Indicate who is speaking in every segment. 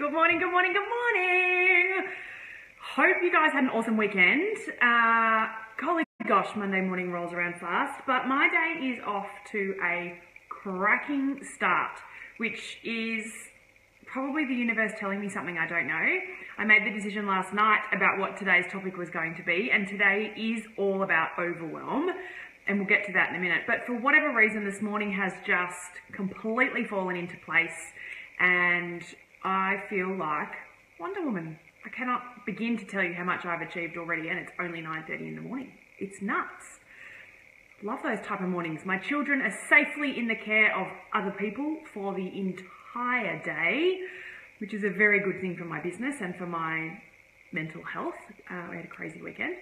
Speaker 1: Good morning, good morning, good morning. Hope you guys had an awesome weekend. Golly gosh, Monday morning rolls around fast, but my day is off to a cracking start, which is probably the universe telling me something I don't know. I made the decision last night about what today's topic was going to be, and today is all about overwhelm, and we'll get to that in a minute. But for whatever reason, this morning has just completely fallen into place, and I feel like Wonder Woman. I cannot begin to tell you how much I've achieved already, and it's only 9:30 in the morning. It's nuts. Love those type of mornings. My children are safely in the care of other people for the entire day, which is a very good thing for my business and for my mental health. We had a crazy weekend.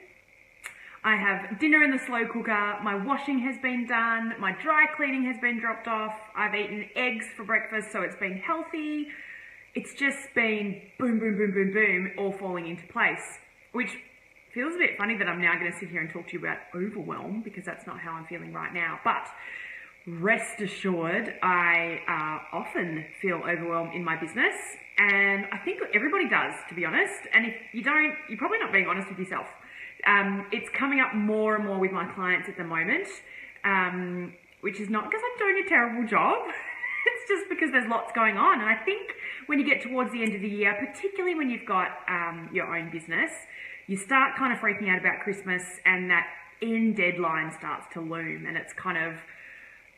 Speaker 1: I have dinner in the slow cooker, my washing has been done, my dry cleaning has been dropped off, I've eaten eggs for breakfast, so it's been healthy. It's just been boom, boom, boom, boom, boom, all falling into place, which feels a bit funny that I'm now going to sit here and talk to you about overwhelm, because that's not how I'm feeling right now. But rest assured, I often feel overwhelmed in my business, and I think everybody does, to be honest. And if you don't, you're probably not being honest with yourself. It's coming up more and more with my clients at the moment, which is not because I'm doing a terrible job. It's just because there's lots going on. And I think when you get towards the end of the year, particularly when you've got your own business, you start kind of freaking out about Christmas, and that end deadline starts to loom, and it's kind of,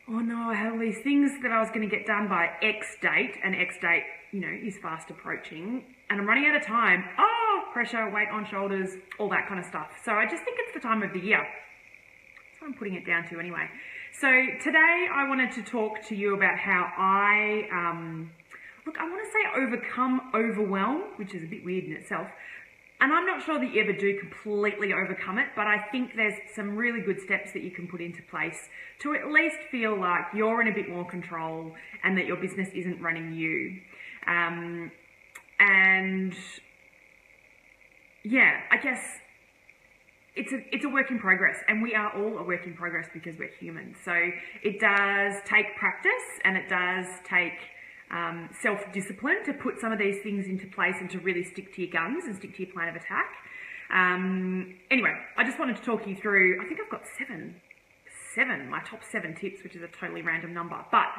Speaker 1: oh no, I have all these things that I was going to get done by X date, and X date, you know, is fast approaching, and I'm running out of time. Oh, pressure, weight on shoulders, all that kind of stuff. So I just think it's the time of the year. That's what I'm putting it down to anyway. So today I wanted to talk to you about how I want to say overcome overwhelm, which is a bit weird in itself. And I'm not sure that you ever do completely overcome it, but I think there's some really good steps that you can put into place to at least feel like you're in a bit more control and that your business isn't running you. And yeah, I guess it's a work in progress, and we are all a work in progress because we're human. So it does take practice, and it does take self-discipline to put some of these things into place and to really stick to your guns and stick to your plan of attack. Anyway, I just wanted to talk you through, I think I've got my top 7 tips, which is a totally random number, but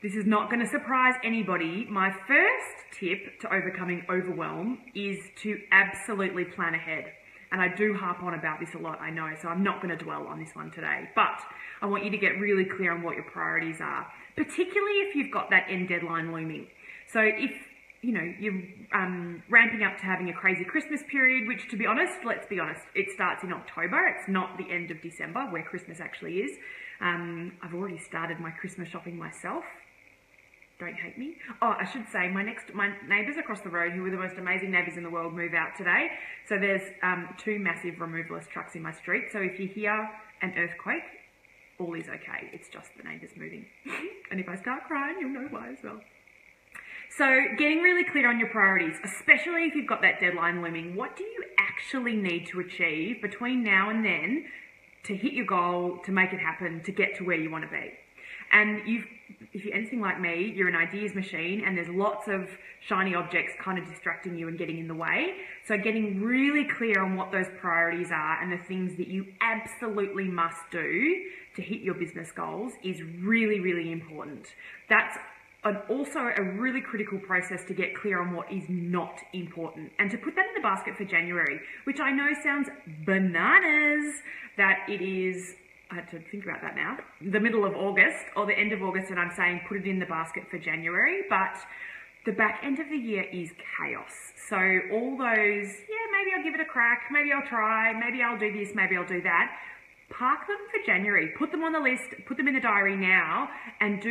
Speaker 1: this is not going to surprise anybody. My first tip to overcoming overwhelm is to absolutely plan ahead. And I do harp on about this a lot, I know, so I'm not going to dwell on this one today. But I want you to get really clear on what your priorities are, particularly if you've got that end deadline looming. So if, you know, you're ramping up to having a crazy Christmas period, which, to be honest, let's be honest, it starts in October. It's not the end of December, where Christmas actually is. I've already started my Christmas shopping myself. Don't hate me. Oh, I should say, my neighbours across the road, who are the most amazing neighbours in the world, move out today. So there's 2 massive removalist trucks in my street. So if you hear an earthquake, all is okay. It's just the neighbours moving. And if I start crying, you'll know why as well. So getting really clear on your priorities, especially if you've got that deadline looming. What do you actually need to achieve between now and then to hit your goal, to make it happen, to get to where you want to be? And if you're anything like me, you're an ideas machine, and there's lots of shiny objects kind of distracting you and getting in the way. So getting really clear on what those priorities are and the things that you absolutely must do to hit your business goals is really, really important. That's also a really critical process to get clear on what is not important, and to put that in the basket for January, which I know sounds bananas that it is, I had to think about that now, the middle of August or the end of August, and I'm saying put it in the basket for January, but the back end of the year is chaos. So all those, yeah, maybe I'll give it a crack, maybe I'll try, maybe I'll do this, maybe I'll do that, park them for January, put them on the list, put them in the diary now, and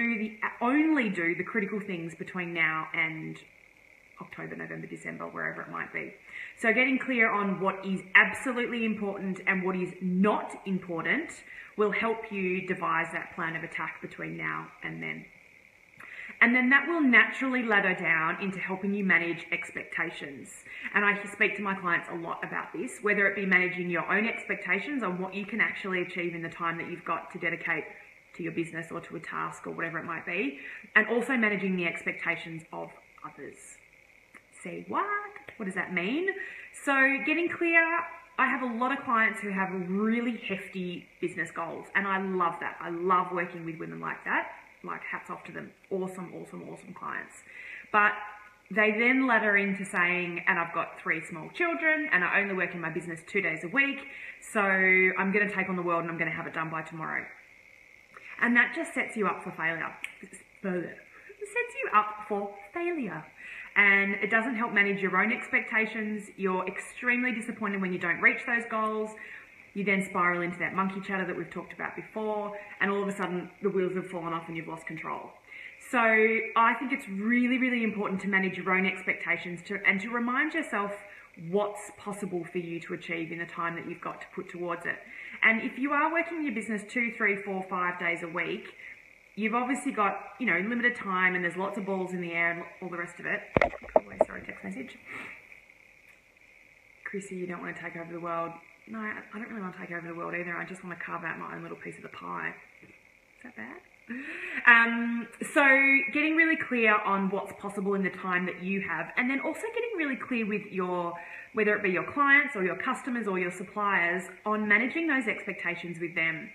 Speaker 1: only do the critical things between now and October, November, December, wherever it might be. So getting clear on what is absolutely important and what is not important will help you devise that plan of attack between now and then. And then that will naturally ladder down into helping you manage expectations. And I speak to my clients a lot about this, whether it be managing your own expectations on what you can actually achieve in the time that you've got to dedicate to your business or to a task or whatever it might be, and also managing the expectations of others. Say what? What does that mean? So getting clear, I have a lot of clients who have really hefty business goals, and I love that. I love working with women like that. Like, hats off to them. Awesome, awesome, awesome clients. But they then ladder into saying, and I've got 3 small children, and I only work in my business 2 days a week, so I'm going to take on the world and I'm going to have it done by tomorrow. And that just sets you up for failure. It sets you up for failure. And it doesn't help manage your own expectations. You're extremely disappointed when you don't reach those goals. You then spiral into that monkey chatter that we've talked about before, and all of a sudden the wheels have fallen off and you've lost control. So I think it's really, really important to manage your own expectations and to remind yourself what's possible for you to achieve in the time that you've got to put towards it. And if you are working your business 2, 3, 4, 5 days a week, you've obviously got, limited time, and there's lots of balls in the air and all the rest of it. Oh, sorry, text message. Chrissy, you don't want to take over the world. No, I don't really want to take over the world either. I just want to carve out my own little piece of the pie. Is that bad? So getting really clear on what's possible in the time that you have, and then also getting really clear with whether it be your clients or your customers or your suppliers, on managing those expectations with them.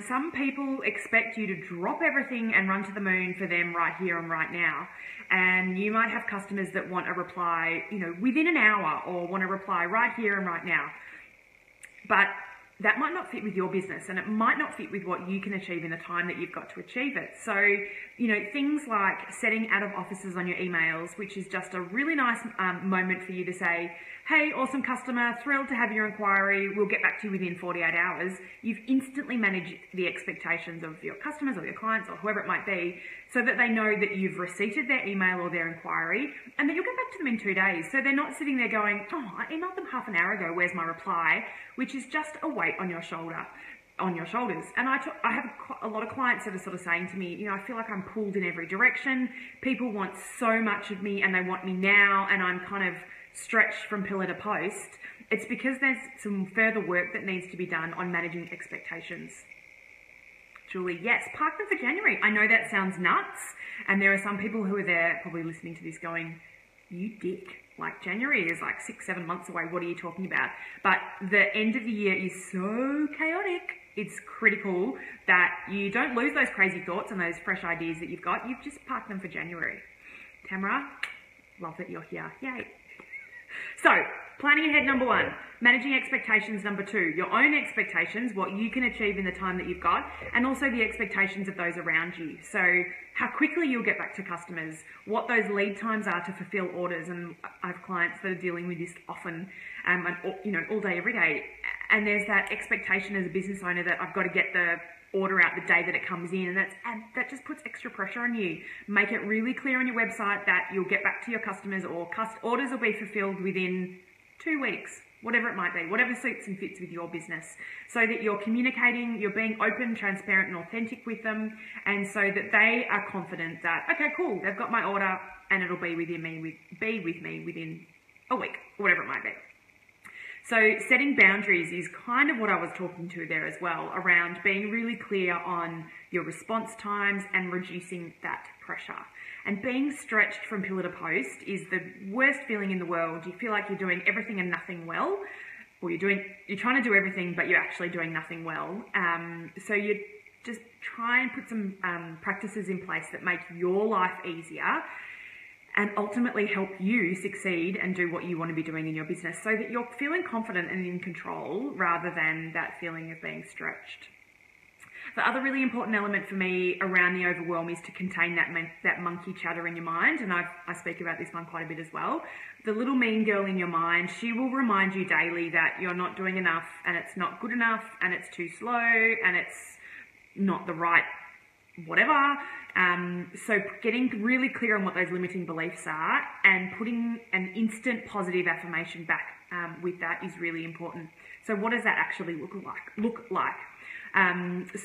Speaker 1: Some people expect you to drop everything and run to the moon for them right here and right now. And you might have customers that want a reply, within an hour, or want a reply right here and right now. But that might not fit with your business, and it might not fit with what you can achieve in the time that you've got to achieve it. So, things like setting out of offices on your emails, which is just a really nice moment for you to say, hey, awesome customer, thrilled to have your inquiry, we'll get back to you within 48 hours. You've instantly managed the expectations of your customers or your clients or whoever it might be, so that they know that you've receipted their email or their inquiry, and that you'll get back to them in 2 days. So they're not sitting there going, oh, I emailed them half an hour ago, where's my reply? Which is just a weight on your shoulders. And I have a lot of clients that are sort of saying to me, I feel like I'm pulled in every direction. People want so much of me and they want me now, and I'm kind of stretched from pillar to post. It's because there's some further work that needs to be done on managing expectations. Julie, yes, park them for January. I know that sounds nuts, and there are some people who are there probably listening to this going, you dick. Like, January is like 6-7 months away. What are you talking about? But the end of the year is so chaotic. It's critical that you don't lose those crazy thoughts and those fresh ideas that you've got. You've just parked them for January. Tamara, love that you're here. Yay. So, planning ahead, number 1. Managing expectations, number 2. Your own expectations, what you can achieve in the time that you've got, and also the expectations of those around you. So, how quickly you'll get back to customers, what those lead times are to fulfill orders. And I have clients that are dealing with this often, and all day, every day. And there's that expectation as a business owner that I've got to get the order out the day that it comes in, and that just puts extra pressure on you. Make it really clear on your website that you'll get back to your customers, or orders will be fulfilled within 2 weeks, whatever it might be, whatever suits and fits with your business, so that you're communicating, you're being open, transparent and authentic with them, and so that they are confident that, okay, cool, they've got my order and it'll be with me within a week, or whatever it might be. So setting boundaries is kind of what I was talking to there as well, around being really clear on your response times and reducing that pressure. And being stretched from pillar to post is the worst feeling in the world. You feel like you're doing everything and nothing well, or you're trying to do everything, but you're actually doing nothing well. So you just try and put some practices in place that make your life easier, and ultimately help you succeed and do what you want to be doing in your business, so that you're feeling confident and in control rather than that feeling of being stretched. The other really important element for me around the overwhelm is to contain that monkey chatter in your mind, and I speak about this one quite a bit as well. The little mean girl in your mind, she will remind you daily that you're not doing enough, and it's not good enough, and it's too slow, and it's not the right whatever. So getting really clear on what those limiting beliefs are, and putting an instant positive affirmation back with that is really important. So what does that actually look like?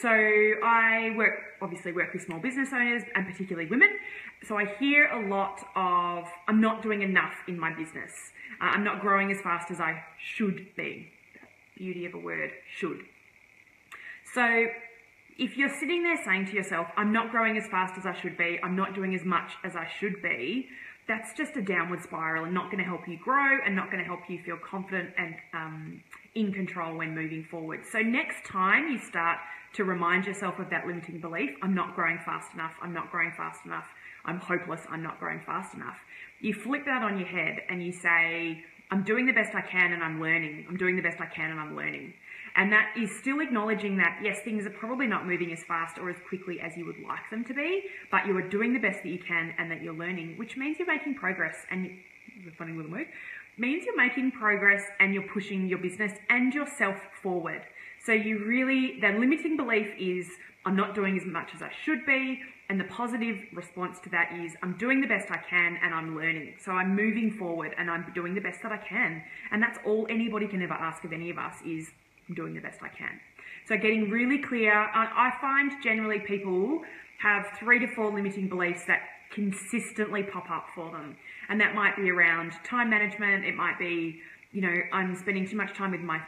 Speaker 1: So I obviously work with small business owners, and particularly women. So I hear a lot of, I'm not doing enough in my business. I'm not growing as fast as I should be. Beauty of a word, should. So if you're sitting there saying to yourself, I'm not growing as fast as I should be, I'm not doing as much as I should be, that's just a downward spiral and not going to help you grow and not going to help you feel confident and in control when moving forward. So next time you start to remind yourself of that limiting belief, I'm not growing fast enough, I'm not growing fast enough, I'm hopeless, I'm not growing fast enough. You flip that on your head and you say, I'm doing the best I can and I'm learning. I'm doing the best I can and I'm learning. And that is still acknowledging that, yes, things are probably not moving as fast or as quickly as you would like them to be, but you are doing the best that you can and that you're learning, which means you're making progress. And it's a funny little word, means you're making progress and you're pushing your business and yourself forward. So you really, the limiting belief is, I'm not doing as much as I should be. And the positive response to that is, I'm doing the best I can and I'm learning. So I'm moving forward and I'm doing the best that I can. And that's all anybody can ever ask of any of us is, I'm doing the best I can. So getting really clear. I find generally people have 3 to 4 limiting beliefs that consistently pop up for them. And that might be around time management. It might be, you know, I'm spending too much time with my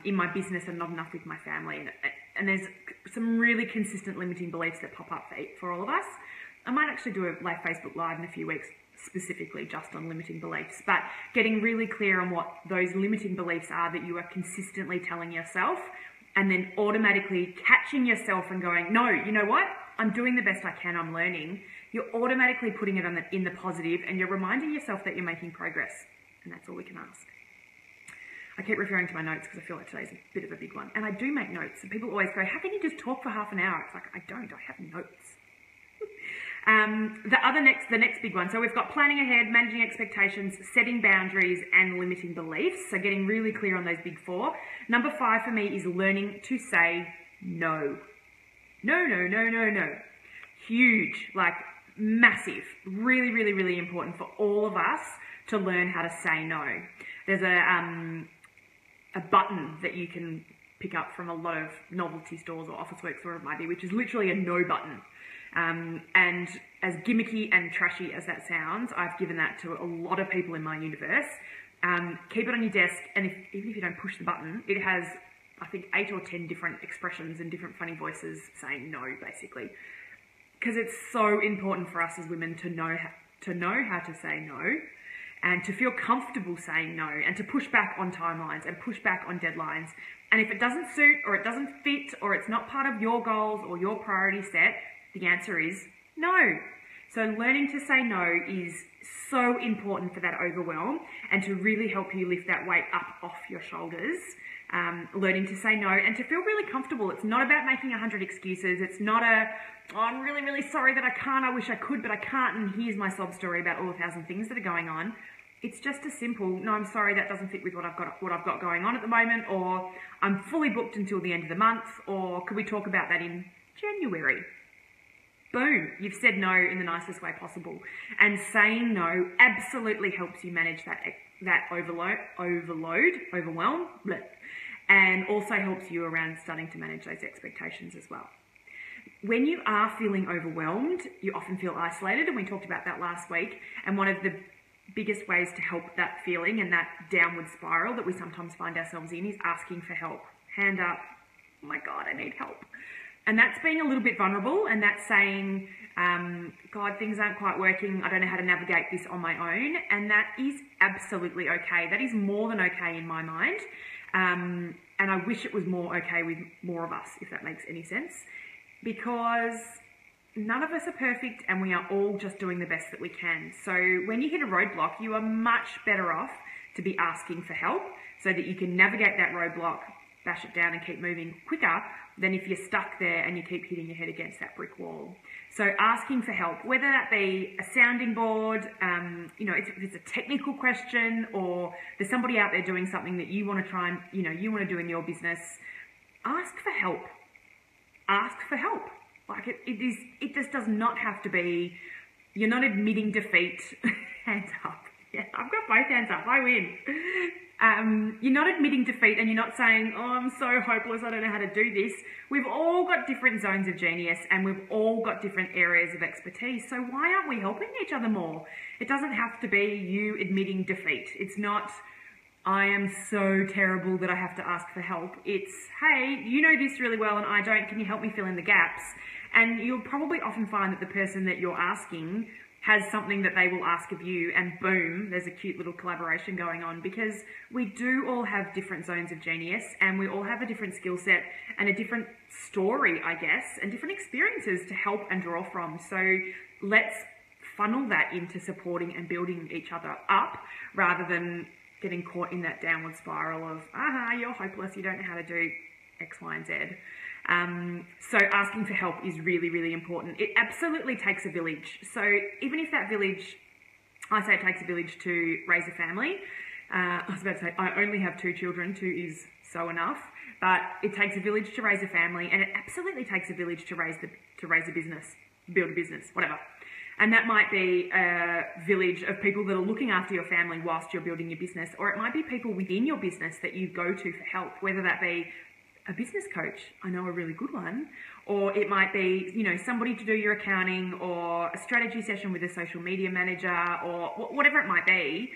Speaker 1: in my business and not enough with my family. And there's some really consistent limiting beliefs that pop up for all of us. I might actually do a Facebook Live in a few weeks specifically just on limiting beliefs, but getting really clear on what those limiting beliefs are that you are consistently telling yourself, and then automatically catching yourself and going, no, you know what? I'm doing the best I can, I'm learning. You're automatically putting it in the positive, and you're reminding yourself that you're making progress. And that's all we can ask. I keep referring to my notes because I feel like today's a bit of a big one. And I do make notes. And people always go, how can you just talk for half an hour? It's like, I don't. I have notes. The next big one. So we've got planning ahead, managing expectations, setting boundaries, and limiting beliefs. So getting really clear on those big 4. Number 5 for me is learning to say no. No, no, no, no, no. Huge, like massive, really, really, really important for all of us to learn how to say no. There's a button that you can pick up from a lot of novelty stores or Officeworks, wherever it might be, which is literally a no button. And as gimmicky and trashy as that sounds, I've given that to a lot of people in my universe. Keep it on your desk, and even if you don't push the button, it has, I think, 8 or 10 different expressions and different funny voices saying no, basically. Because it's so important for us as women to know how to say no, and to feel comfortable saying no, and to push back on timelines and push back on deadlines. And if it doesn't suit, or it doesn't fit, or it's not part of your goals or your priority set, the answer is no. So learning to say no is so important for that overwhelm and to really help you lift that weight up off your shoulders. Learning to say no and to feel really comfortable. It's not about making 100 excuses. It's not oh, I'm really, really sorry that I can't. I wish I could, but I can't. And here's my sob story about all 1,000 things that are going on. It's just a simple, no, I'm sorry, that doesn't fit with what I've got going on at the moment, or I'm fully booked until the end of the month, or could we talk about that in January? Boom, you've said no in the nicest way possible. And saying no absolutely helps you manage that overwhelm, and also helps you around starting to manage those expectations as well. When you are feeling overwhelmed, you often feel isolated, and we talked about that last week. And one of the biggest ways to help that feeling and that downward spiral that we sometimes find ourselves in is asking for help. Hand up, oh my God, I need help. And that's being a little bit vulnerable, and that's saying, God, things aren't quite working. I don't know how to navigate this on my own. And that is absolutely okay. That is more than okay in my mind. And I wish it was more okay with more of us, if that makes any sense. Because none of us are perfect, and we are all just doing the best that we can. So when you hit a roadblock, you are much better off to be asking for help so that you can navigate that roadblock, bash it down and keep moving quicker than if you're stuck there and you keep hitting your head against that brick wall. So asking for help, whether that be a sounding board, if it's a technical question, or there's somebody out there doing something that you want to try and, you want to do in your business, ask for help. Ask for help. Like it just does not have to be, you're not admitting defeat. Hands up. Yeah, I've got both hands up. I win. You're not admitting defeat, and you're not saying, oh, I'm so hopeless, I don't know how to do this. We've all got different zones of genius, and we've all got different areas of expertise. So why aren't we helping each other more? It doesn't have to be you admitting defeat. It's not, I am so terrible that I have to ask for help. It's, hey, you know this really well and I don't. Can you help me fill in the gaps? And you'll probably often find that the person that you're asking has something that they will ask of you, and boom, there's a cute little collaboration going on, because we do all have different zones of genius, and we all have a different skill set and a different story, I guess, and different experiences to help and draw from. So let's funnel that into supporting and building each other up, rather than getting caught in that downward spiral of, you're hopeless, you don't know how to do X, Y, and Z. So asking for help is really, really important. It absolutely takes a village. So even if that village, I say it takes a village to raise a family. I was about to say, I only have 2 children, 2 is so enough, but it takes a village to raise a family, and it absolutely takes a village to raise a business, build a business, whatever. And that might be a village of people that are looking after your family whilst you're building your business, or it might be people within your business that you go to for help, whether that be a business coach, I know a really good one, or it might be, somebody to do your accounting, or a strategy session with a social media manager, or whatever it might be.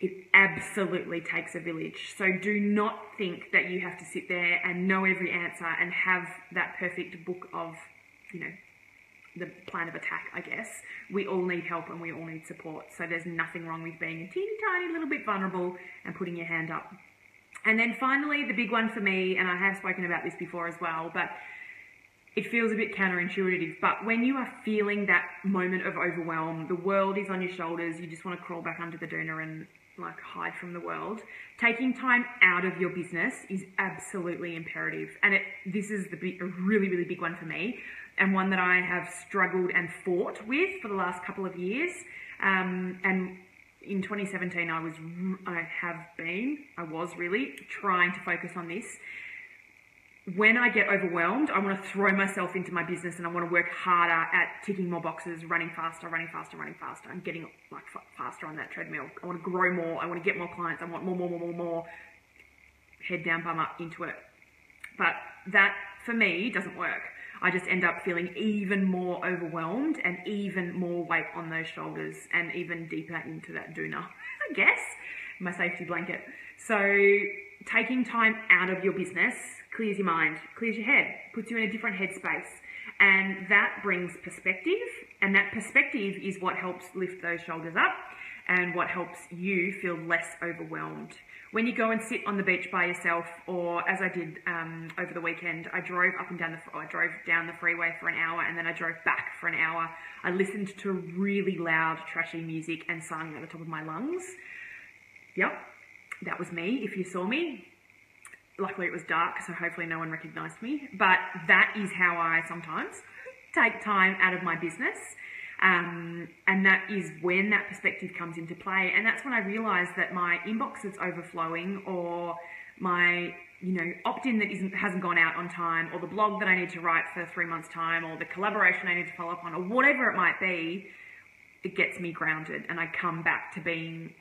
Speaker 1: It absolutely takes a village. So do not think that you have to sit there and know every answer and have that perfect book of, the plan of attack, I guess. We all need help and we all need support. So there's nothing wrong with being a teeny tiny little bit vulnerable and putting your hand up. And then finally, the big one for me, and I have spoken about this before as well, but it feels a bit counterintuitive, but when you are feeling that moment of overwhelm, the world is on your shoulders, you just want to crawl back under the doona and hide from the world, taking time out of your business is absolutely imperative. And this is a really, really big one for me, and one that I have struggled and fought with for the last couple of years. And in 2017, I was really trying to focus on this. When I get overwhelmed, I want to throw myself into my business, and I want to work harder at ticking more boxes, running faster, and getting faster on that treadmill. I want to grow more. I want to get more clients. I want more. Head down, bum up, into it. But that, for me, doesn't work. I just end up feeling even more overwhelmed and even more weight on those shoulders and even deeper into that doona, I guess, my safety blanket. So taking time out of your business clears your mind, clears your head, puts you in a different headspace. And that brings perspective, and that perspective is what helps lift those shoulders up and what helps you feel less overwhelmed. When you go and sit on the beach by yourself, or as I did over the weekend, I drove down the freeway for an hour, and then I drove back for an hour. I listened to really loud, trashy music and sung at the top of my lungs. Yep, that was me. If you saw me, luckily it was dark, so hopefully no one recognised me. But that is how I sometimes take time out of my business. And that is when that perspective comes into play. And that's when I realised that my inbox is overflowing, or my, opt-in that hasn't gone out on time, or the blog that I need to write for 3 months' time, or the collaboration I need to follow up on, or whatever it might be. It gets me grounded, and I come back to being,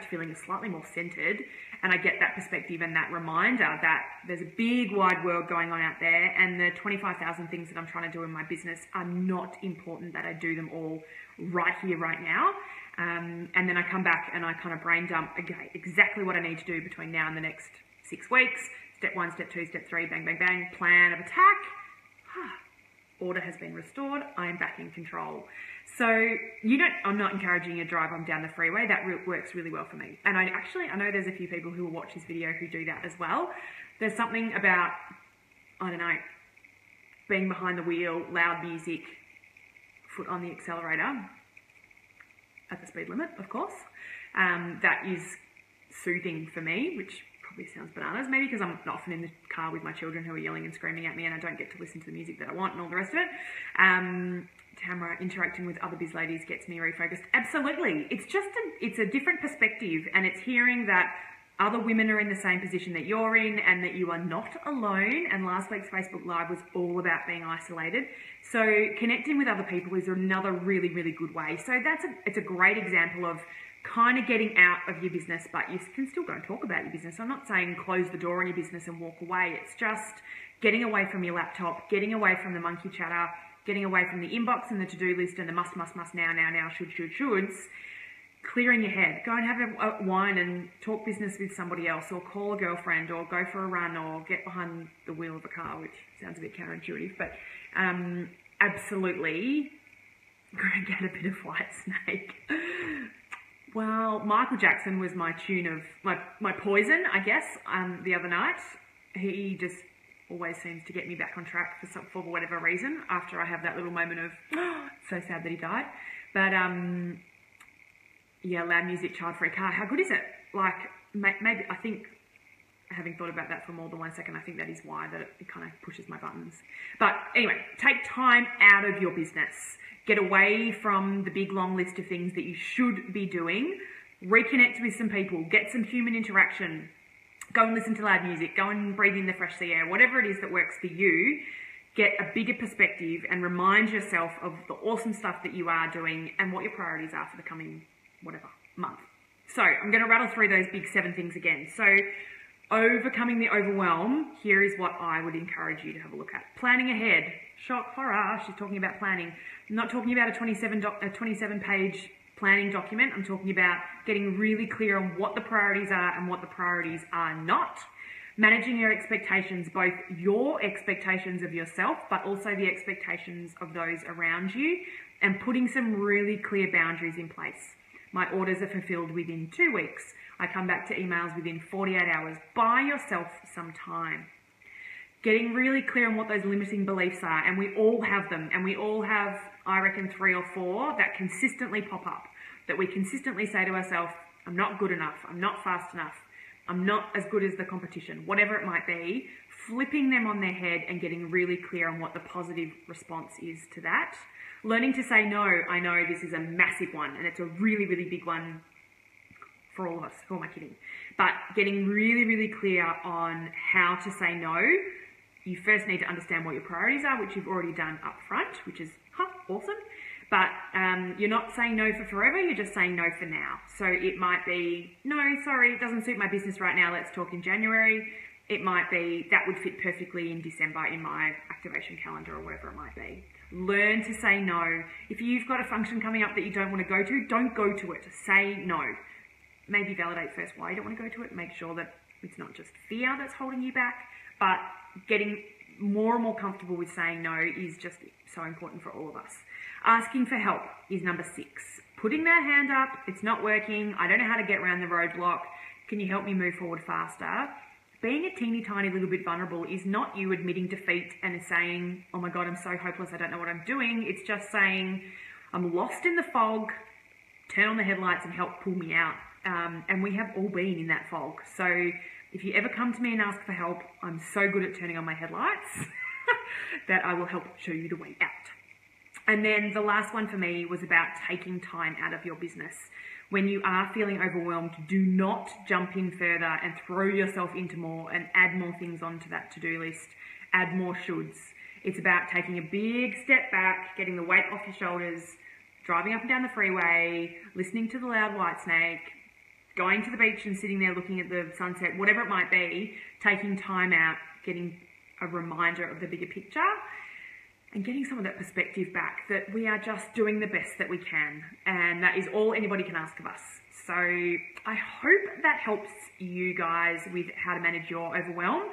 Speaker 1: feeling slightly more centered, and I get that perspective and that reminder that there's a big wide world going on out there, and the 25,000 things that I'm trying to do in my business are not important that I do them all right here, right now. And then I come back and I kind of brain dump, okay, exactly what I need to do between now and the next 6 weeks. Step 1, step 2, step 3, bang, bang, bang, plan of attack. Order has been restored. I am back in control. So I'm not encouraging you to drive on down the freeway. That works really well for me. And I know there's a few people who will watch this video who do that as well. There's something about, being behind the wheel, loud music, foot on the accelerator, at the speed limit, of course. That is soothing for me, which probably sounds bananas, maybe because I'm often in the car with my children who are yelling and screaming at me, and I don't get to listen to the music that I want and all the rest of it. Tamara interacting with other biz ladies gets me refocused. Absolutely. It's a different perspective, and it's hearing that other women are in the same position that you're in, and that you are not alone. And last week's Facebook Live was all about being isolated. So connecting with other people is another really, really good way. So it's a great example of kind of getting out of your business, but you can still go and talk about your business. I'm not saying close the door on your business and walk away. It's just getting away from your laptop, getting away from the monkey chatter, getting away from the inbox and the to-do list and the must, now, shoulds, clearing your head. Go and have a wine and talk business with somebody else, or call a girlfriend, or go for a run, or get behind the wheel of a car, which sounds a bit counterintuitive, but absolutely go and get a bit of White Snake. Well, Michael Jackson was my tune of, my poison, I guess, the other night. He just always seems to get me back on track for whatever reason after I have that little moment of, so sad that he died. But, yeah, loud music, child-free car. How good is it? Like, maybe, I think, having thought about that for more than 1 second, I think that is why that it kind of pushes my buttons. But anyway, take time out of your business. Get away from the big long list of things that you should be doing. Reconnect with some people. Get some human interaction. Go and listen to loud music. Go and breathe in the fresh sea air. Whatever it is that works for you, get a bigger perspective and remind yourself of the awesome stuff that you are doing and what your priorities are for the coming, whatever, month. So I'm going to rattle through those big 7 things again. So overcoming the overwhelm, here is what I would encourage you to have a look at. Planning ahead. Shock, horror, she's talking about planning. I'm not talking about a 27-page planning document. I'm talking about getting really clear on what the priorities are and what the priorities are not. Managing your expectations, both your expectations of yourself, but also the expectations of those around you, and putting some really clear boundaries in place. My orders are fulfilled within 2 weeks. I come back to emails within 48 hours. Buy yourself some time. Getting really clear on what those limiting beliefs are, and we all have them, and we all have, I reckon, 3 or 4 that consistently pop up, that we consistently say to ourselves, I'm not good enough, I'm not fast enough, I'm not as good as the competition, whatever it might be. Flipping them on their head and getting really clear on what the positive response is to that. Learning to say no. I know this is a massive one, and it's a really, really big one for all of us. Who am I kidding? But getting really, really clear on how to say no. You first need to understand what your priorities are, which you've already done up front, which is awesome. But you're not saying no for forever, you're just saying no for now. So it might be, no, sorry, it doesn't suit my business right now, let's talk in January. It might be, that would fit perfectly in December in my activation calendar or whatever it might be. Learn to say no. If you've got a function coming up that you don't want to go to, don't go to it. Say no. Maybe validate first why you don't want to go to it. Make sure that it's not just fear that's holding you back, but getting more and more comfortable with saying no is just so important for all of us. Asking for help is number 6. Putting that hand up, it's not working, I don't know how to get around the roadblock, can you help me move forward faster? Being a teeny tiny little bit vulnerable is not you admitting defeat and saying, oh my God, I'm so hopeless, I don't know what I'm doing. It's just saying, I'm lost in the fog, turn on the headlights and help pull me out. And we have all been in that fog. So if you ever come to me and ask for help, I'm so good at turning on my headlights that I will help show you the way out. And then the last one for me was about taking time out of your business. When you are feeling overwhelmed, do not jump in further and throw yourself into more and add more things onto that to-do list, add more shoulds. It's about taking a big step back, getting the weight off your shoulders, driving up and down the freeway, listening to the loud White Snake, going to the beach and sitting there looking at the sunset, whatever it might be, taking time out, getting a reminder of the bigger picture, and getting some of that perspective back that we are just doing the best that we can, and that is all anybody can ask of us. So I hope that helps you guys with how to manage your overwhelm.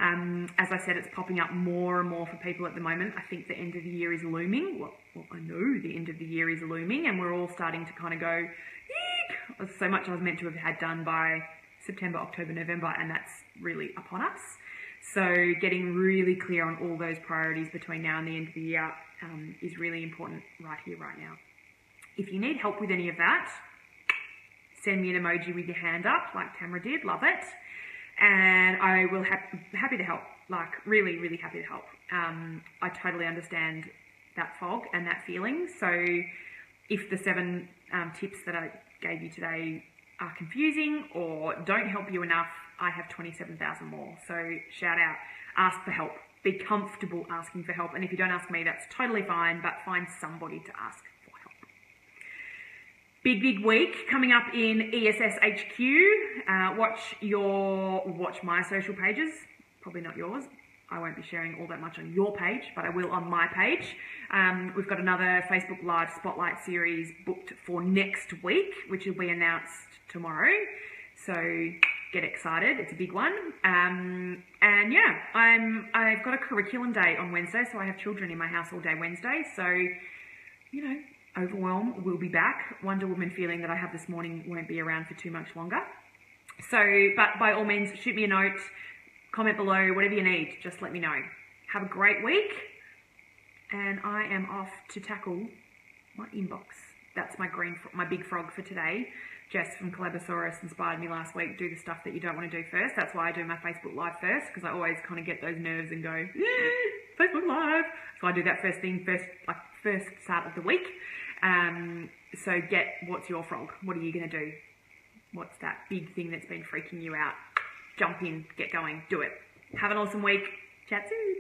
Speaker 1: As I said, it's popping up more and more for people at the moment. I think the end of the year is looming. Well, I know the end of the year is looming, and we're all starting to kind of go, eek! So much I was meant to have had done by September, October, November, and that's really upon us. So getting really clear on all those priorities between now and the end of the year is really important right here, right now. If you need help with any of that, send me an emoji with your hand up like Tamara did, love it. And I will happy to help, like really, really happy to help. I totally understand that fog and that feeling. So if the 7 tips that I gave you today are confusing or don't help you enough, I have 27,000 more. So shout out, ask for help. Be comfortable asking for help. And if you don't ask me, that's totally fine, but find somebody to ask for help. Big, big week coming up in ESS HQ. Watch my social pages, probably not yours. I won't be sharing all that much on your page, but I will on my page. We've got another Facebook Live Spotlight series booked for next week, which will be announced tomorrow. So get excited, it's a big one. And yeah, I've got a curriculum day on Wednesday, so I have children in my house all day Wednesday. So, you know, Overwhelm will be back. Wonder Woman feeling that I have this morning won't be around for too much longer. So, but by all means, shoot me a note, comment below, whatever you need, just let me know. Have a great week, and I am off to tackle my inbox. That's my big frog for today. Jess from Collabosaurus inspired me last week, do the stuff that you don't want to do first. That's why I do my Facebook Live first, because I always kind of get those nerves and go, yeah, Facebook Live. So I do that first start of the week. So what's your frog? What are you going to do? What's that big thing that's been freaking you out? Jump in, get going, do it. Have an awesome week. Chat soon.